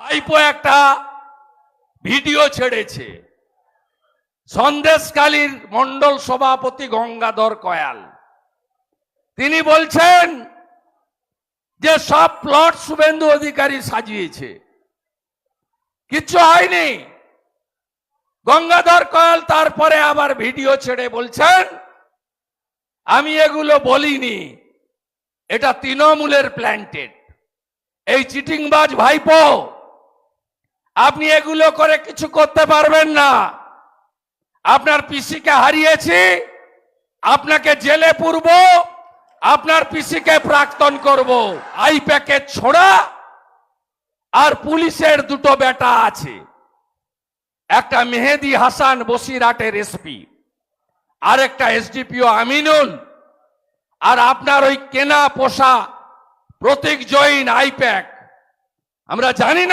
ভাইপো একটা ভিডিও ছেড়েছে সন্দেশখালীর মন্ডল সভাপতি গঙ্গাধর কয়াল। তিনি বলছেন যে সব প্লট শুভেন্দু অধিকারী সাজিয়েছে, কিচ্ছু হয়নি। গঙ্গাধর কয়াল তারপরে আবার ভিডিও ছেড়ে বলছেন আমি এগুলো বলিনি, এটা তৃণমূলের প্ল্যান্টেড। এই চিটিংবাজ ভাইপো, আপনি এগুলো করে কিছু করতে পারবেন না। আপনার পিসিকে হারিয়েছি, আপনাকে জেলে পুরব, আপনার পিসিকে প্রাক্তন করব। আই প্যাকেজ ছোড়া আর পুলিশের দুটো বেটা আছে, একটা মেহেদি হাসান বসিরহাটের এসপি, আর একটা এসডিপিও আমিনুল, আর আপনার ওই কেনা পোষা প্রতীক জৈন আইপ্যাক। আমরা জানি না